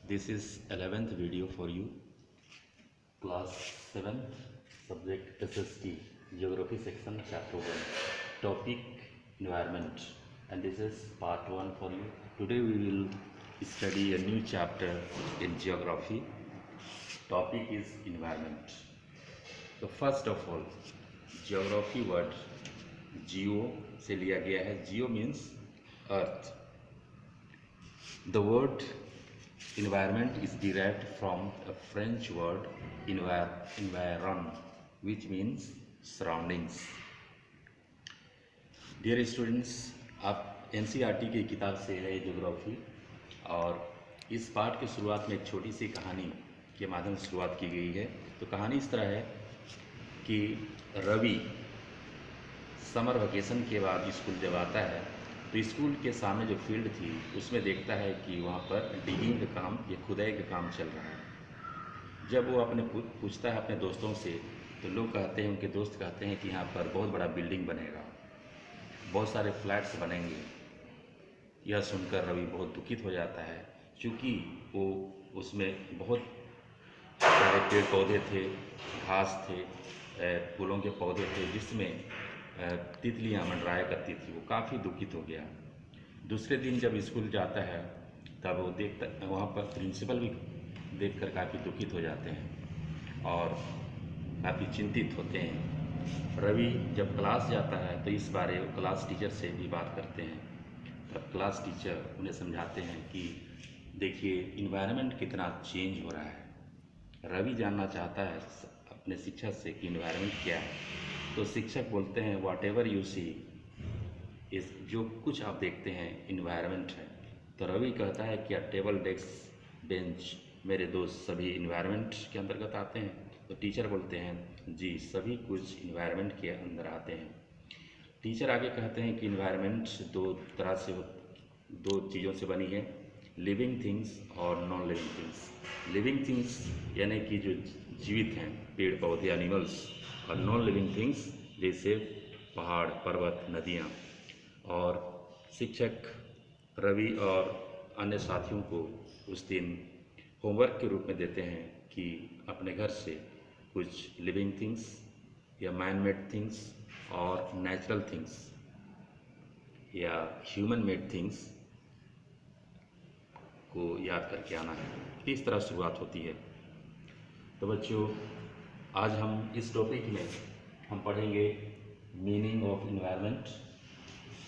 This is 11th video for you, class 7th, subject SST, Geography section, chapter 1, topic environment, and this is part 1 for you. Today we will study a new chapter in geography. Topic is environment. So first of all, geography word geo से लिया गया है. Geo means earth. The word environment is derived from a French word environ, which means surroundings. Dear students, आप NCERT की किताब से है geography, और इस पाठ की शुरुआत में एक छोटी सी कहानी के माध्यम से शुरुआत की गई है. तो कहानी इस तरह है कि रवि समर वेकेशन के बाद स्कूल जब आता है तो स्कूल के सामने जो फील्ड थी उसमें देखता है कि वहाँ पर डिगिंग का काम या खुदाई का काम चल रहा है. जब वो अपने पूछता है अपने दोस्तों से तो लोग कहते हैं, उनके दोस्त कहते हैं कि यहाँ पर बहुत बड़ा बिल्डिंग बनेगा, बहुत सारे फ्लैट्स बनेंगे. यह सुनकर रवि बहुत दुखित हो जाता है, क्योंकि वो उसमें बहुत सारे पेड़ पौधे थे, घास थे, फूलों के पौधे थे, जिसमें तितलियाँ मंडराया करती थी. वो काफ़ी दुखित हो गया. दूसरे दिन जब स्कूल जाता है तब वो देखता, वहाँ पर प्रिंसिपल भी देखकर काफ़ी दुखित हो जाते हैं और काफ़ी चिंतित होते हैं. रवि जब क्लास जाता है तो इस बारे वो क्लास टीचर से भी बात करते हैं. तब क्लास टीचर उन्हें समझाते हैं कि देखिए इन्वायरमेंट कितना चेंज हो रहा है. रवि जानना चाहता है अपने शिक्षक से कि इन्वायरमेंट क्या है. तो शिक्षक बोलते हैं व्हाट एवर यू सी, इस जो कुछ आप देखते हैं इन्वायरमेंट है. तो रवि कहता है कि टेबल, डेस्क, बेंच मेरे दोस्त सभी इन्वायरमेंट के अंतर्गत आते हैं. तो टीचर बोलते हैं जी सभी कुछ इन्वायरमेंट के अंदर आते हैं. टीचर आगे कहते हैं कि इन्वायरमेंट दो चीज़ों से बनी है, लिविंग थिंग्स और non living things. Living things यानी कि जो जीवित हैं, पेड़ पौधे, एनिमल्स, और नॉन लिविंग थिंग्स जैसे पहाड़, पर्वत, नदियाँ. और शिक्षक रवि और अन्य साथियों को उस दिन होमवर्क के रूप में देते हैं कि अपने घर से कुछ लिविंग थिंग्स या मैन मेड थिंग्स और नेचुरल थिंग्स या ह्यूमन मेड थिंग्स को याद करके आना है. इस तरह शुरुआत होती है. तो बच्चों, आज हम इस टॉपिक में हम पढ़ेंगे meaning of environment,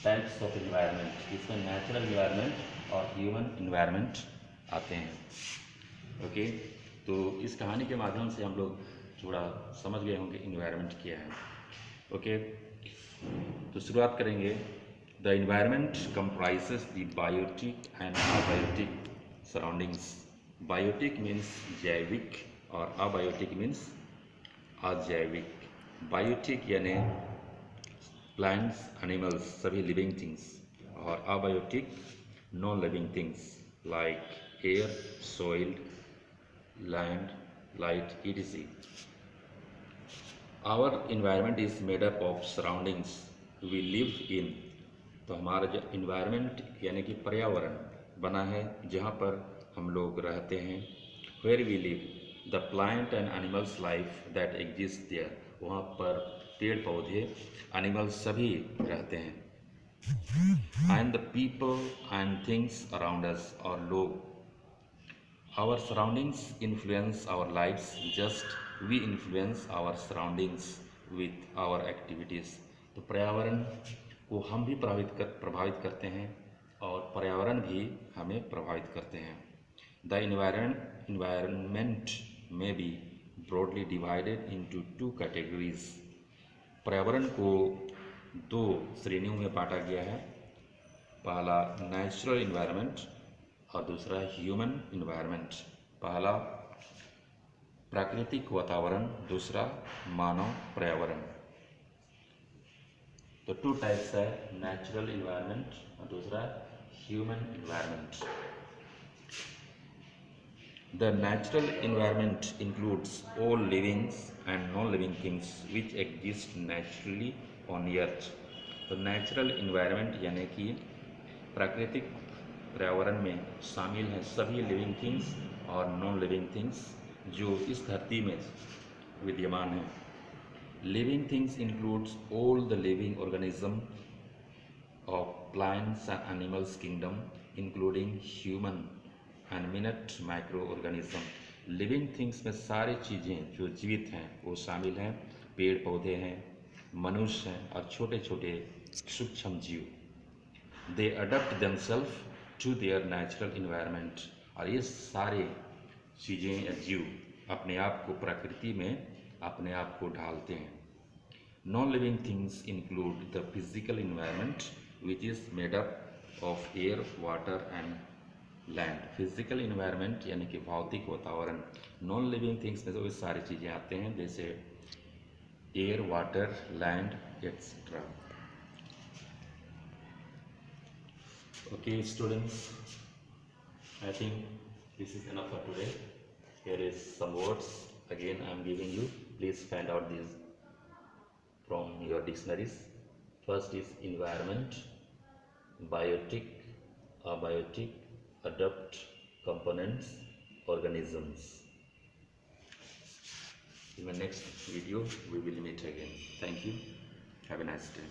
types of environment. इसमें नेचुरल इन्वायरमेंट और ह्यूमन इन्वायरमेंट आते हैं. ओके, तो इस कहानी के माध्यम से हम लोग थोड़ा समझ गए होंगे इन्वायरमेंट क्या है. ओके, तो शुरुआत करेंगे. The environment comprises the biotic and abiotic surroundings. Biotic means जैविक और अबायोटिक मीन्स अजैविक. बायोटिक यानी प्लांट्स, एनिमल्स, सभी लिविंग थिंग्स, और abiotic non living things like air, soil, land, light, etc. Our environment is made up of surroundings we live in. तो हमारा जो environment यानी कि पर्यावरण बना है जहाँ पर हम लोग रहते हैं. Where we live, the plant and animals life that exist there. वहाँ पर पेड़ पौधे, एनिमल्स सभी रहते हैं. And the people and things around us, और लोग. Our surroundings influence our lifes just we influence our surroundings with our activities. तो पर्यावरण को हम भी प्रभावित करते हैं और पर्यावरण भी हमें प्रभावित करते हैं. The environment may be broadly divided into two categories. पर्यावरण को दो श्रेणियों में बांटा गया है. पहला नेचुरल इन्वायरमेंट और दूसरा ह्यूमन इन्वायरमेंट. पहला प्राकृतिक वातावरण, दूसरा मानव पर्यावरण. तो टू टाइप्स है, नेचुरल इन्वायरमेंट और दूसरा human environment. The natural environment includes all living and non-living things which exist naturally on earth. तो नेचुरल इन्वायरमेंट यानी कि प्राकृतिक पर्यावरण में शामिल हैं सभी लिविंग थिंग्स और नॉन लिविंग थिंग्स जो इस धरती में विद्यमान हैं। Living things includes all the living organism of plants and animals kingdom including human and minute microorganism। Living things में सारी चीज़ें जो जीवित हैं वो शामिल हैं, पेड़ पौधे हैं, मनुष्य हैं और छोटे छोटे सूक्ष्म जीव। They adapt themselves to their natural environment. और ये सारे चीज़ें या जीव अपने आप को प्रकृति में अपने आप को ढालते हैं। Non-living things include the physical environment which is made up of air, water and land। Physical environment यानी कि भौतिक वातावरण। Non-living things में तो ये सारी चीज़ें आते हैं जैसे air, water, land, etc. Okay students, I think this is enough for today. Here is some words again I am giving you. Please find out these from your dictionaries. First is environment, biotic, abiotic, adapt, components, organisms. In the next video we will meet again. Thank you. Have a nice day.